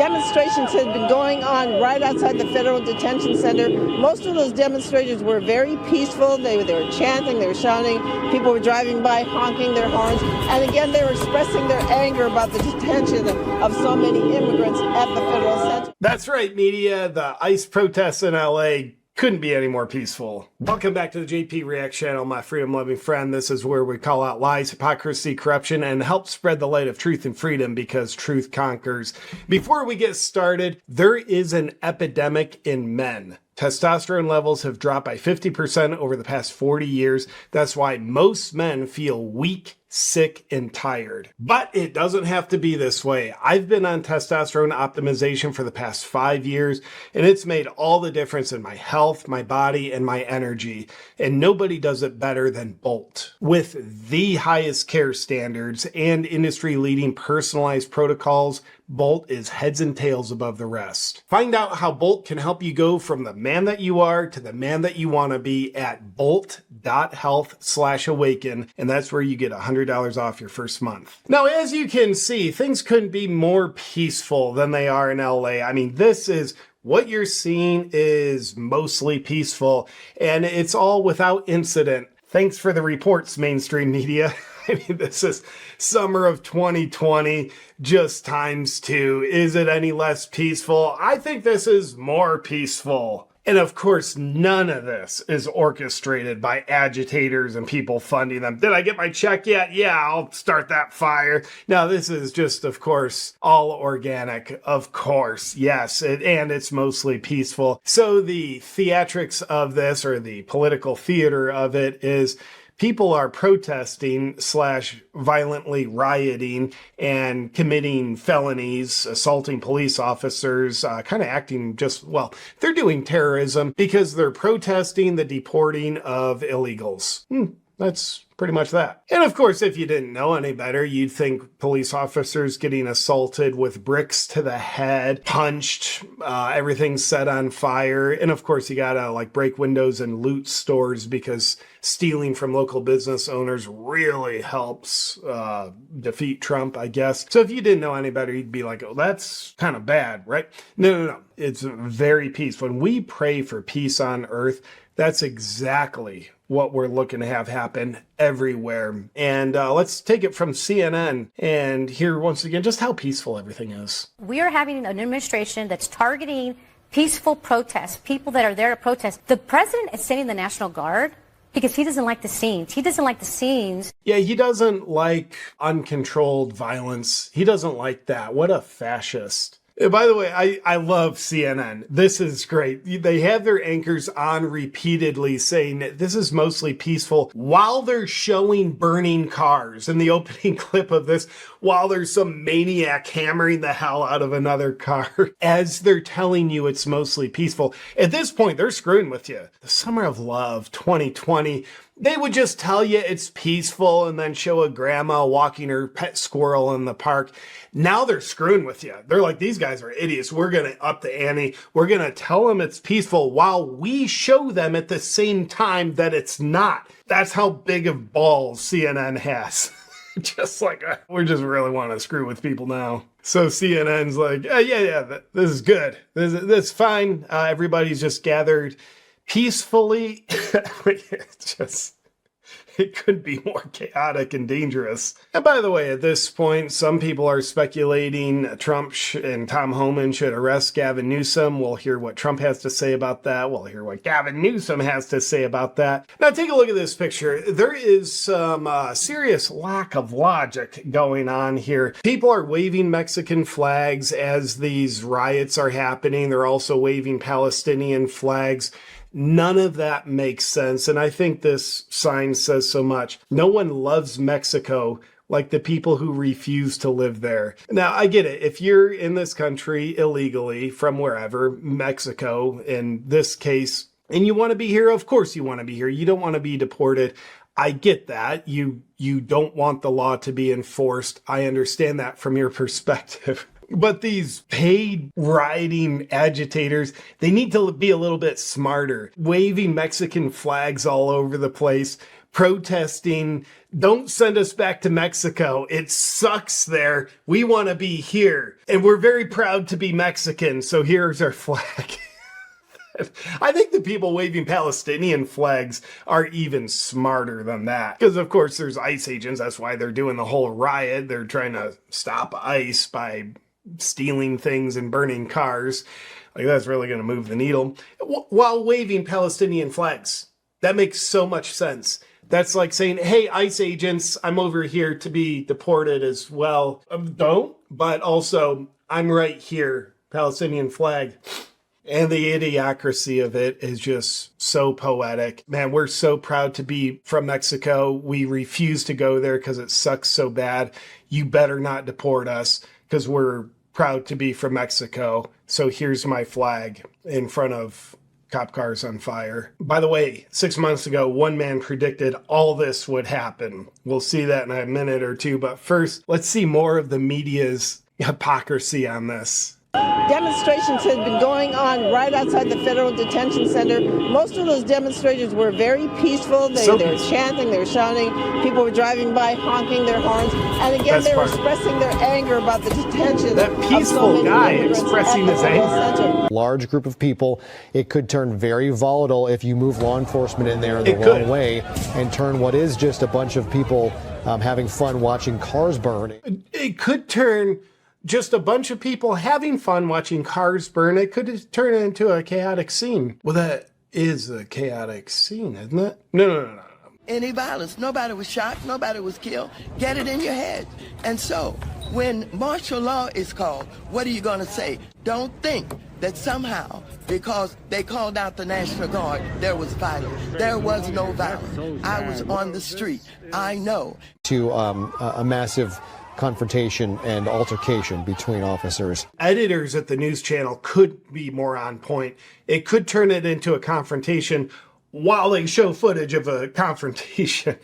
demonstrations had been going on right outside the Federal Detention Center. Most of those demonstrators were very peaceful. They were chanting, they were shouting. People were driving by, honking their horns. And again, they were expressing their anger about the detention of so many immigrants at the Federal Center. That's right, media. The ICE protests in LA couldn't be any more peaceful. Welcome back to the JP React channel, my freedom-loving friend. This is where we call out lies, hypocrisy, corruption, and help spread the light of truth and freedom because truth conquers. Before we get started, there is an epidemic in men. Testosterone levels have dropped by 50% over the past 40 years. That's why most men feel weak, sick, and tired. But it doesn't have to be this way. I've been on testosterone optimization for the past 5 years, and it's made all the difference in my health, my body, and my energy. And nobody does it better than Bolt. With the highest care standards and industry-leading personalized protocols, Bolt is heads and tails above the rest. Find out how Bolt can help you go from the man that you are to the man that you want to be at bolt.health/awaken, and that's where you get $100 off your first month. Now, as you can see, things couldn't be more peaceful than they are in LA. I mean, what you're seeing is mostly peaceful, and it's all without incident. Thanks for the reports, mainstream media. I mean, this is summer of 2020, just ×2. Is it any less peaceful? I think this is more peaceful. And of course, none of this is orchestrated by agitators and people funding them. Did I get my check yet? Yeah, I'll start that fire. Now, this is just, of course, all organic. Of course, yes, and it's mostly peaceful. So the theatrics of this, or the political theater of it, is people are protesting / violently rioting and committing felonies, assaulting police officers, kind of acting they're doing terrorism because they're protesting the deporting of illegals. That's pretty much that. And of course, if you didn't know any better, you'd think police officers getting assaulted with bricks to the head, punched, everything set on fire. And of course, you gotta break windows and loot stores because stealing from local business owners really helps defeat Trump, I guess. So if you didn't know any better, you'd be like, oh, that's kind of bad, right? No. It's very peaceful. When we pray for peace on earth, that's exactly what we're looking to have happen everywhere. And let's take it from CNN and hear once again just how peaceful everything is. We are having an administration that's targeting peaceful protests, people that are there to protest. The president is sending the National Guard because he doesn't like the scenes. He doesn't like the scenes. Yeah, he doesn't like uncontrolled violence. He doesn't like that. What a fascist. By the way, I love CNN. This is great. They have their anchors on repeatedly saying that this is mostly peaceful while they're showing burning cars in the opening clip of this, while there's some maniac hammering the hell out of another car as they're telling you it's mostly peaceful. At this point, they're screwing with you. The summer of love, 2020. They would just tell you it's peaceful and then show a grandma walking her pet squirrel in the park. Now they're screwing with you. They're like, these guys are idiots. We're going to up the ante. We're going to tell them it's peaceful while we show them at the same time that it's not. That's how big of balls CNN has. Just like, we just really want to screw with people now. So CNN's like, this is good. This is fine. Everybody's just gathered peacefully. It could be more chaotic and dangerous. And by the way, at this point, some people are speculating Trump and Tom Homan should arrest Gavin Newsom. We'll hear what Trump has to say about that. We'll hear what Gavin Newsom has to say about that. Now, take a look at this picture. There is some serious lack of logic going on here. People are waving Mexican flags as these riots are happening. They're also waving Palestinian flags. None of that makes sense, and I think this sign says so much. No one loves Mexico like the people who refuse to live there. Now, I get it. If you're in this country illegally from wherever, Mexico in this case, and you want to be here, of course you want to be here. You don't want to be deported. I get that. You don't want the law to be enforced. I understand that from your perspective. But these paid rioting agitators, they need to be a little bit smarter. Waving Mexican flags all over the place, protesting, don't send us back to Mexico. It sucks there. We want to be here. And we're very proud to be Mexican. So here's our flag. I think the people waving Palestinian flags are even smarter than that. Because, of course, there's ICE agents. That's why they're doing the whole riot. They're trying to stop ICE by stealing things and burning cars. Like, that's really going to move the needle. While waving Palestinian flags. That makes so much sense. That's like saying, hey, ICE agents, I'm over here to be deported as well. Don't, but also, I'm right here. Palestinian flag. And the idiocracy of it is just so poetic. Man, we're so proud to be from Mexico. We refuse to go there because it sucks so bad. You better not deport us because we're proud to be from Mexico. So here's my flag in front of cop cars on fire. By the way, 6 months ago, one man predicted all this would happen. We'll see that in a minute or two. But first, let's see more of the media's hypocrisy on this. Demonstrations had been going on right outside the federal detention center. Most of those demonstrators were very peaceful. They were chanting, they were shouting. People were driving by, honking their horns. And again, they were expressing their anger about the detention. That peaceful guy expressing his anger. Large group of people. It could turn very volatile if you move law enforcement in there the wrong way and turn what is just a bunch of people having fun watching cars burn. It could turn just a bunch of people having fun watching cars burn. It could turn into a chaotic scene. Well, that is a chaotic scene, isn't it? No. Any violence. Nobody was shot. Nobody was killed. Get it in your head. And so when martial law is called, what are you going to say? Don't think that somehow, because they called out the National Guard, there was violence. There was no violence. I was on the street. I know. To a massive confrontation and altercation between officers. Editors at the news channel could be more on point. It could turn it into a confrontation while they show footage of a confrontation.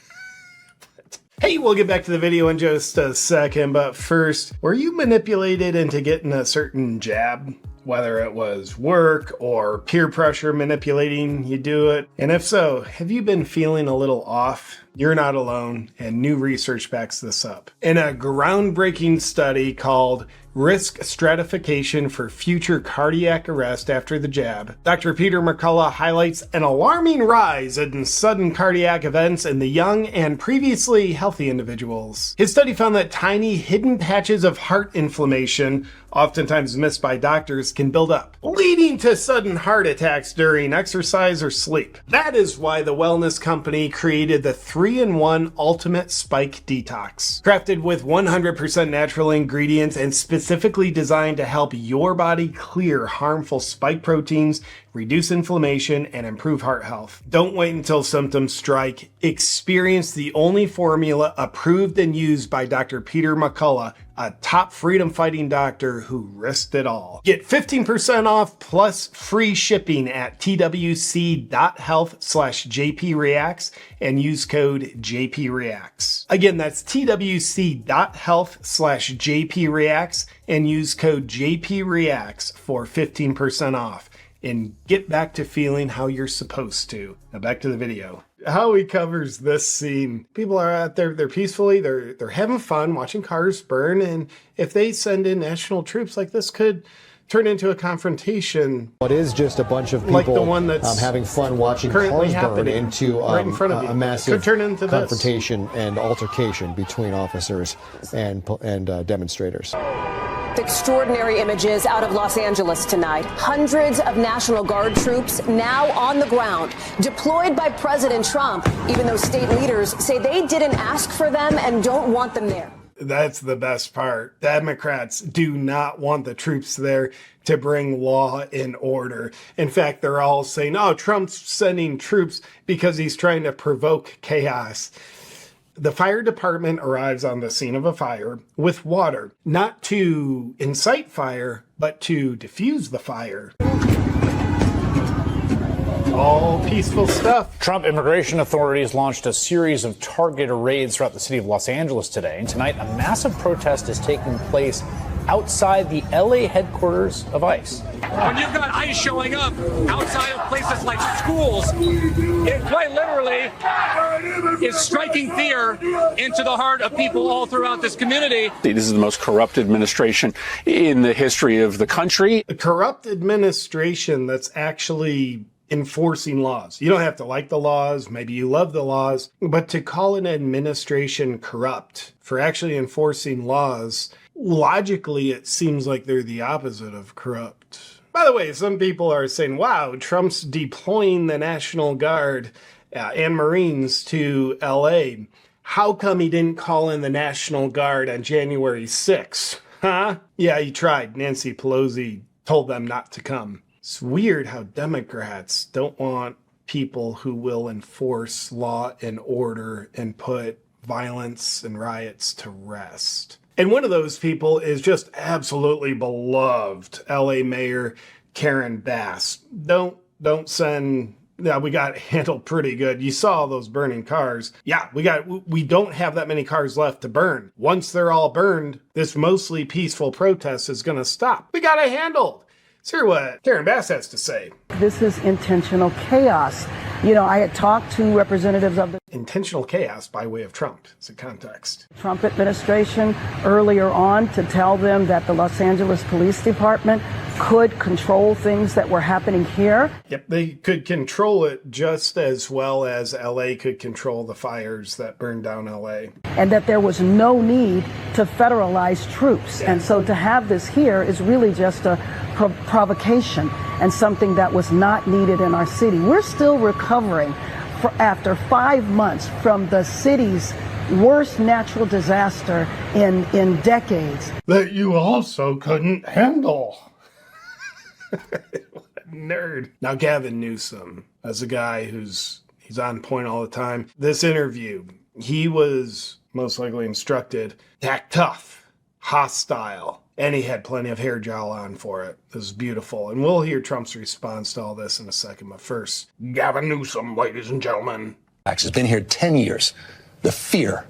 Hey, we'll get back to the video in just a second, but first, were you manipulated into getting a certain jab? Whether it was work or peer pressure manipulating you do it. And if so, have you been feeling a little off? You're not alone, and new research backs this up. In a groundbreaking study called Risk Stratification for Future Cardiac Arrest After the Jab, Dr. Peter McCullough highlights an alarming rise in sudden cardiac events in the young and previously healthy individuals. His study found that tiny hidden patches of heart inflammation, oftentimes missed by doctors, can build up, leading to sudden heart attacks during exercise or sleep. That is why the wellness company created the 3-in-1 Ultimate Spike Detox. Crafted with 100% natural ingredients and specifically designed to help your body clear harmful spike proteins, reduce inflammation, and improve heart health. Don't wait until symptoms strike. Experience the only formula approved and used by Dr. Peter McCullough, a top freedom-fighting doctor who risked it all. Get 15% off plus free shipping at twc.health/jpreacts and use code JPReacts. Again, that's twc.health/jpreacts and use code JPReacts for 15% off. And get back to feeling how you're supposed to. Now back to the video. How he covers this scene. People are out there, they're peacefully, they're having fun watching cars burn, and if they send in national troops, like this could turn into a confrontation. What is just a bunch of people like the one that's having fun watching cars burn into right in front of you. A massive could turn into confrontation and altercation between officers and demonstrators. Extraordinary images out of Los Angeles tonight. Hundreds of National Guard troops now on the ground, deployed by President Trump, even though state leaders say they didn't ask for them and don't want them there. That's the best part. Democrats do not want the troops there to bring law and order. In fact, they're all saying, oh, Trump's sending troops because he's trying to provoke chaos. The fire department arrives on the scene of a fire with water, not to incite fire, but to diffuse the fire. All peaceful stuff. Trump immigration authorities launched a series of targeted raids throughout the city of Los Angeles today. And tonight, a massive protest is taking place outside the LA headquarters of ICE. When you've got ICE showing up outside of places like schools, it quite literally is striking fear into the heart of people all throughout this community. This is the most corrupt administration in the history of the country. A corrupt administration that's actually enforcing laws. You don't have to like the laws, maybe you love the laws, but to call an administration corrupt for actually enforcing laws, logically it seems like they're the opposite of corrupt. By the way, some people are saying, wow, Trump's deploying the National Guard and Marines to LA. How come he didn't call in the National Guard on January 6th? Huh? Yeah, he tried. Nancy Pelosi told them not to come. It's weird how Democrats don't want people who will enforce law and order and put violence and riots to rest. And one of those people is just absolutely beloved LA Mayor Karen Bass. Don't send... Yeah, we got handled pretty good. You saw all those burning cars. Yeah, we don't have that many cars left to burn. Once they're all burned, this mostly peaceful protest is going to stop. We got it handled. Let's hear what Karen Bass has to say. This is intentional chaos. You know, I had talked to representatives of the intentional chaos by way of Trump. It's a context. Trump administration earlier on to tell them that the Los Angeles Police Department could control things that were happening here. Yep, they could control it just as well as LA could control the fires that burned down LA. And that there was no need to federalize troops. And so to have this here is really just a provocation and something that was not needed in our city. We're still recovering after 5 months from the city's worst natural disaster in decades. That you also couldn't handle. Nerd. Now, Gavin Newsom, as a guy he's on point all the time, this interview, he was most likely instructed to act tough, hostile, and he had plenty of hair gel on for it. It was beautiful. And we'll hear Trump's response to all this in a second. But first, Gavin Newsom, ladies and gentlemen. Has been here 10 years. The fear,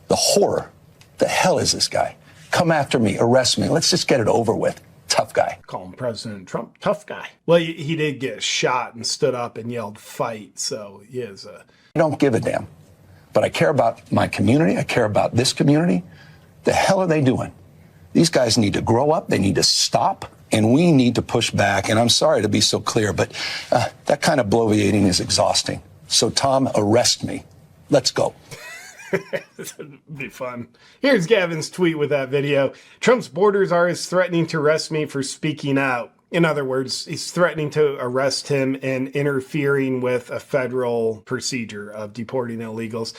the horror. The hell is this guy? Come after me, arrest me. Let's just get it over with. Tough guy. Call him President Trump. Tough guy. Well, he did get shot and stood up and yelled fight. So he is a... I don't give a damn. But I care about my community. I care about this community. The hell are they doing? These guys need to grow up. They need to stop. And we need to push back. And I'm sorry to be so clear, but that kind of bloviating is exhausting. So, Tom, arrest me. Let's go. This would be fun. Here's Gavin's tweet with that video. Trump's borders are as threatening to arrest me for speaking out. In other words, he's threatening to arrest him and interfering with a federal procedure of deporting illegals.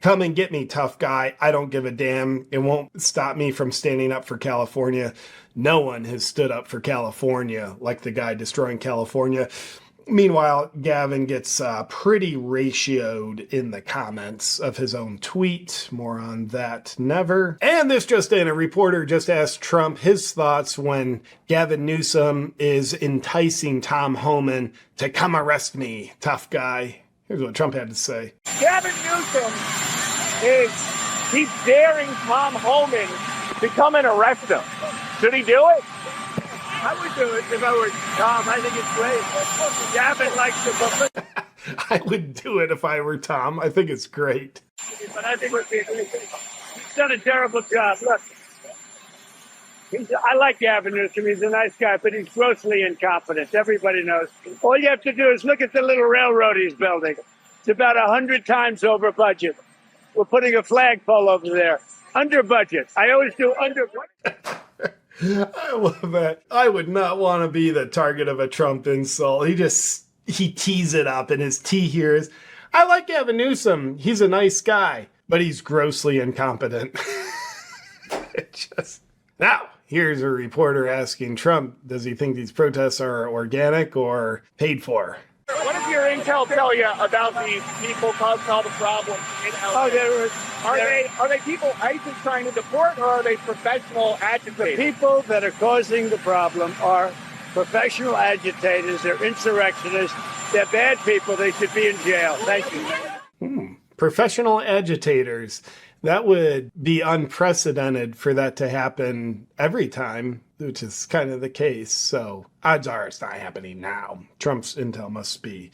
Come and get me, tough guy. I don't give a damn. It won't stop me from standing up for California. No one has stood up for California like the guy destroying California. Meanwhile, Gavin gets pretty ratioed in the comments of his own tweet. More on that never. And this just in, a reporter just asked Trump his thoughts when Gavin Newsom is enticing Tom Homan to come arrest me, tough guy. Here's what Trump had to say. Gavin Newsom he's daring Tom Homan to come and arrest him. Should he do it? I would do it if I were Tom. I think it's great. Gavin likes to... I would do it if I were Tom. I think it's great. But I think he's done a terrible job. Look, I like Gavin Newsom. He's a nice guy, but he's grossly incompetent. Everybody knows. All you have to do is look at the little railroad he's building. It's about 100 times over budget. We're putting a flagpole over there. Under budget. I always do under budget. I love that. I would not want to be the target of a Trump insult. He tees it up, and his T here is, I like Gavin Newsom. He's a nice guy, but he's grossly incompetent. Now, here's a reporter asking Trump, does he think these protests are organic or paid for? What does your intel tell you about these people causing all the problems in LA? Are they people ICE is trying to deport, or are they professional agitators? The people that are causing the problem are professional agitators. They're insurrectionists. They're bad people. They should be in jail. Thank you. Professional agitators. That would be unprecedented for that to happen every time, which is kind of the case. So odds are it's not happening now. Trump's intel must be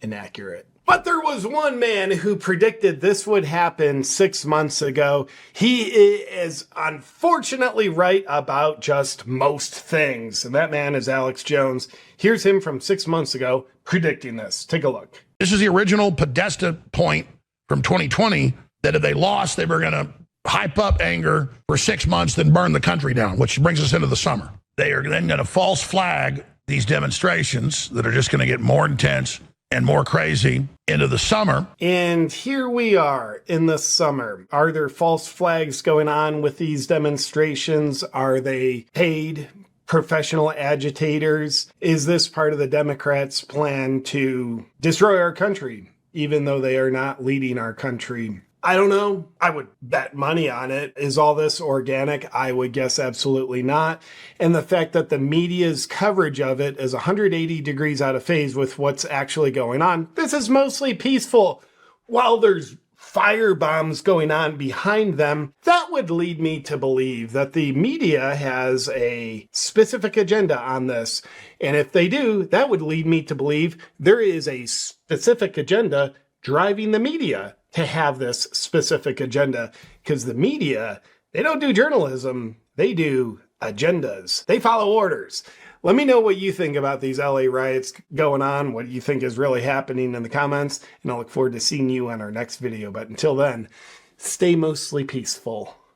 inaccurate. But there was one man who predicted this would happen 6 months ago. He is unfortunately right about just most things. And that man is Alex Jones. Here's him from 6 months ago predicting this. Take a look. This is the original Podesta point from 2020 that if they lost, they were going to hype up anger for 6 months, then burn the country down, which brings us into the summer. They are then going to false flag these demonstrations that are just going to get more intense and more crazy into the summer. And here we are in the summer. Are there false flags going on with these demonstrations? Are they paid professional agitators? Is this part of the Democrats' plan to destroy our country, even though they are not leading our country? I don't know. I would bet money on it. Is all this organic? I would guess absolutely not. And the fact that the media's coverage of it is 180 degrees out of phase with what's actually going on. This is mostly peaceful. While there's fire bombs going on behind them, that would lead me to believe that the media has a specific agenda on this. And if they do, that would lead me to believe there is a specific agenda driving the media to have this specific agenda, because the media, they don't do journalism, they do agendas. They follow orders. Let me know what you think about these LA riots going on, what you think is really happening in the comments, and I'll look forward to seeing you on our next video. But until then, stay mostly peaceful.